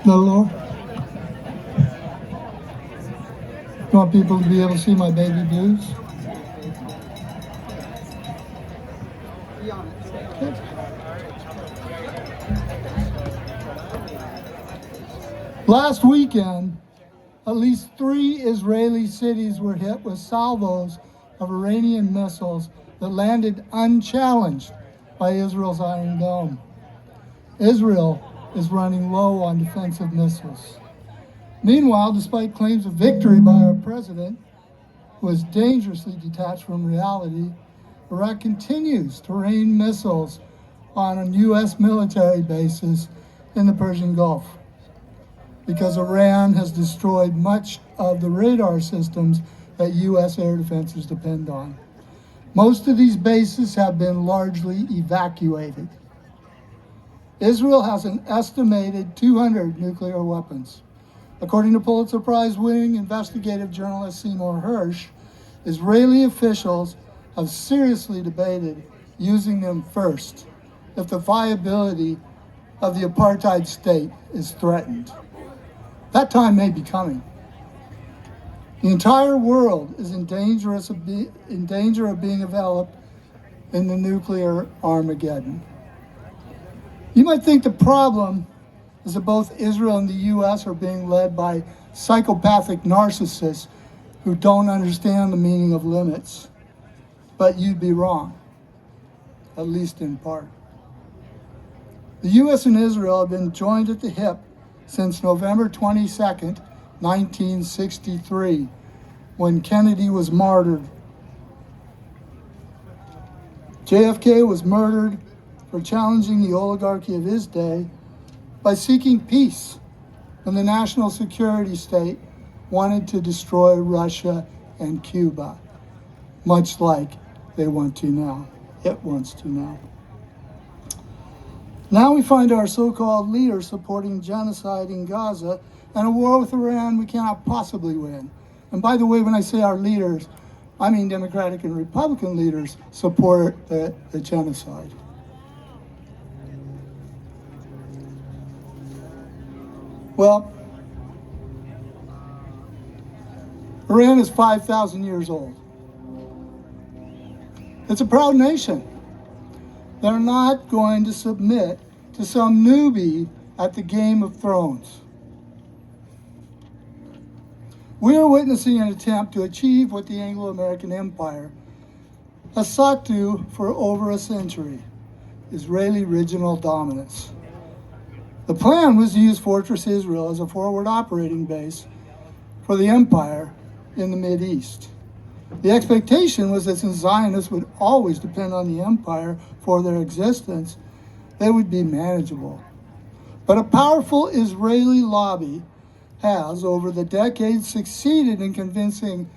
Little lower. You want people to be able to see my baby blues? Okay. Last weekend, at least 3 Israeli cities were hit with salvos of Iranian missiles that landed unchallenged by Israel's Iron Dome. Israel is running low on defensive missiles. Meanwhile, despite claims of victory by our president, who is dangerously detached from reality, Iraq continues to rain missiles on U.S. military bases in the Persian Gulf, because Iran has destroyed much of the radar systems that U.S. air defenses depend on. Most of these bases have been largely evacuated. Israel has an estimated 200 nuclear weapons. According to Pulitzer Prize-winning investigative journalist Seymour Hersh, Israeli officials have seriously debated using them first if the viability of the apartheid state is threatened. That time may be coming. The entire world is in danger of being enveloped in the nuclear Armageddon. You might think the problem is that both Israel and the U.S. are being led by psychopathic narcissists who don't understand the meaning of limits. But you'd be wrong, at least in part. The U.S. and Israel have been joined at the hip since November 22nd, 1963, when Kennedy was martyred. JFK was murdered for challenging the oligarchy of his day by seeking peace when the national security state wanted to destroy Russia and Cuba, much like they want to now. It wants to now. Now we find our so-called leaders supporting genocide in Gaza and a war with Iran we cannot possibly win. And by the way, when I say our leaders, I mean Democratic and Republican leaders support the genocide. Well, Iran is 5,000 years old. It's a proud nation. They're not going to submit to some newbie at the Game of Thrones. We are witnessing an attempt to achieve what the Anglo-American Empire has sought to for over a century: Israeli regional dominance. The plan was to use Fortress Israel as a forward operating base for the empire in the Mideast. The expectation was that since Zionists would always depend on the empire for their existence, they would be manageable. But a powerful Israeli lobby has, over the decades, succeeded in convincing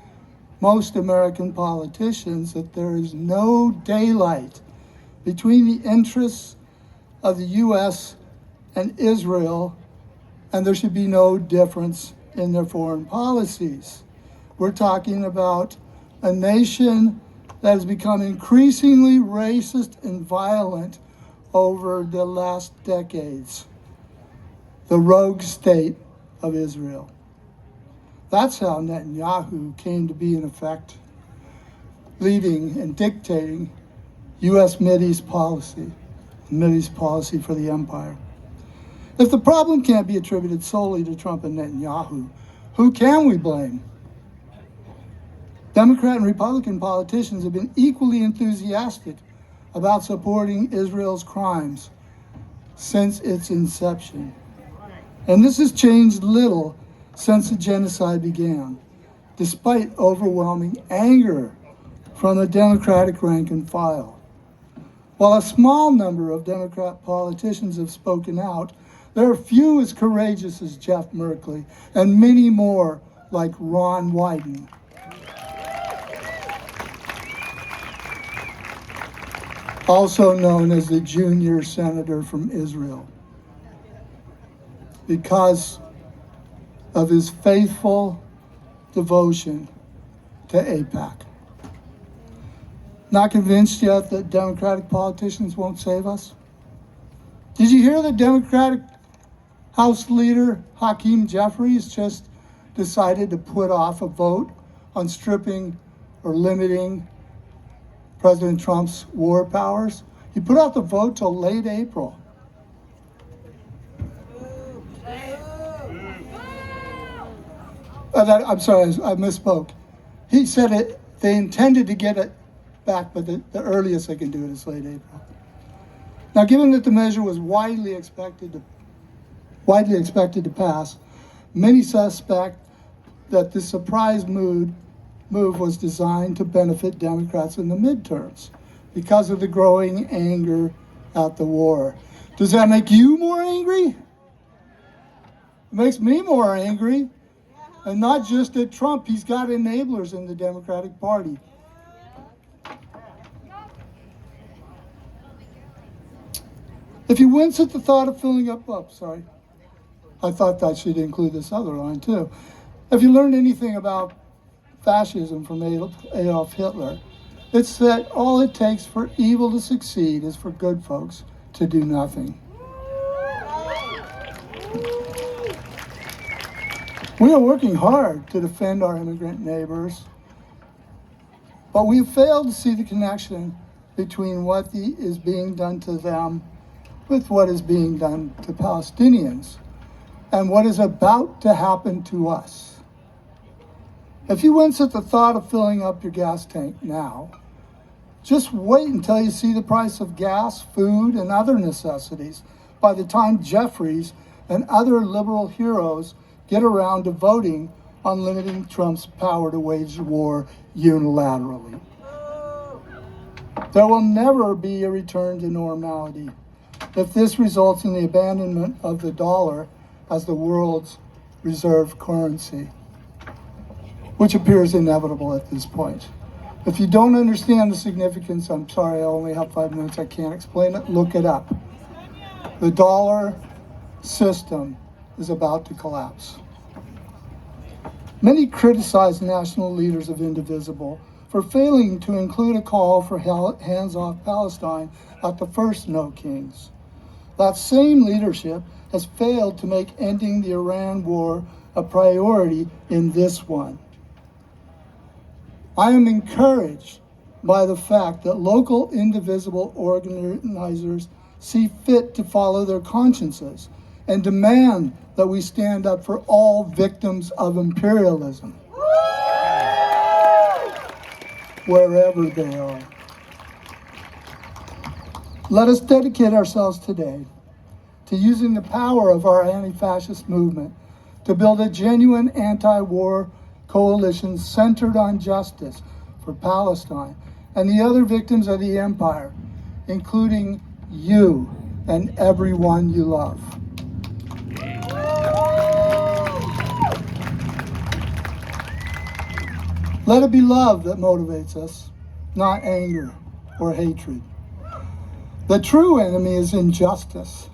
most American politicians that there is no daylight between the interests of the U.S. and Israel, and there should be no difference in their foreign policies. We're talking about a nation that has become increasingly racist and violent over the last decades. The rogue state of Israel. That's how Netanyahu came to be in effect, leading and dictating U.S. Mideast policy for the empire. If the problem can't be attributed solely to Trump and Netanyahu, who can we blame? Democrat and Republican politicians have been equally enthusiastic about supporting Israel's crimes since its inception. And this has changed little since the genocide began, despite overwhelming anger from the Democratic rank and file. While a small number of Democrat politicians have spoken out, there are few as courageous as Jeff Merkley, and many more like Ron Wyden. Also known as the junior senator from Israel, because of his faithful devotion to AIPAC. Not convinced yet that Democratic politicians won't save us? Did you hear that Democratic House Leader Hakeem Jeffries just decided to put off a vote on stripping or limiting President Trump's war powers. He put off the vote till late April. I'm sorry, I misspoke. He said they intended to get it back, but the earliest they can do it is late April. Now, given that the measure was widely expected to pass, many suspect that the surprise move was designed to benefit Democrats in the midterms because of the growing anger at the war. Does that make you more angry? It makes me more angry. And not just at Trump, he's got enablers in the Democratic Party. If you wince at the thought of filling up, I thought that should include this other line too. If you learned anything about fascism from Adolf Hitler, it's that all it takes for evil to succeed is for good folks to do nothing. We are working hard to defend our immigrant neighbors, but we have failed to see the connection between what is being done to them with what is being done to Palestinians and what is about to happen to us. If you wince at the thought of filling up your gas tank now, just wait until you see the price of gas, food, and other necessities by the time Jeffries and other liberal heroes get around to voting on limiting Trump's power to wage war unilaterally. There will never be a return to normality if this results in the abandonment of the dollar as the world's reserve currency, which appears inevitable at this point. If you don't understand the significance, I'm sorry, I only have 5 minutes, I can't explain it, look it up. The dollar system is about to collapse. Many criticize national leaders of Indivisible for failing to include a call for hands-off Palestine at the first No Kings. That same leadership has failed to make ending the Iran war a priority in this one. I am encouraged by the fact that local Indivisible organizers see fit to follow their consciences and demand that we stand up for all victims of imperialism, wherever they are. Let us dedicate ourselves today to using the power of our anti-fascist movement to build a genuine anti-war coalition centered on justice for Palestine and the other victims of the empire, including you and everyone you love. Let it be love that motivates us, not anger or hatred. The true enemy is injustice.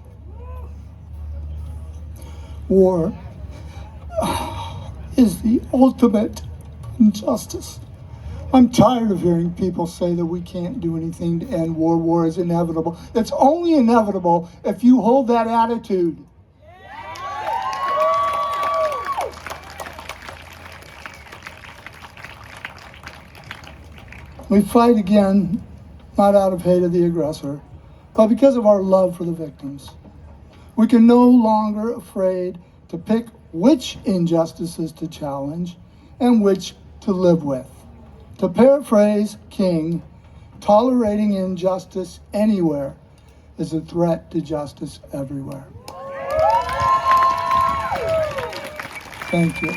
War is the ultimate injustice. I'm tired of hearing people say that we can't do anything to end war. War is inevitable. It's only inevitable if you hold that attitude. We fight again, not out of hate of the aggressor, but because of our love for the victims. We can no longer afraid to pick which injustices to challenge and which to live with. To paraphrase King, tolerating injustice anywhere is a threat to justice everywhere. Thank you.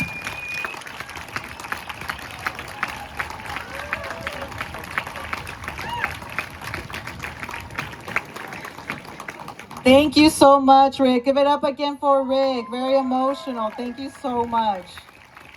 Thank you so much, Rick. Give it up again for Rick. Very emotional. Thank you so much.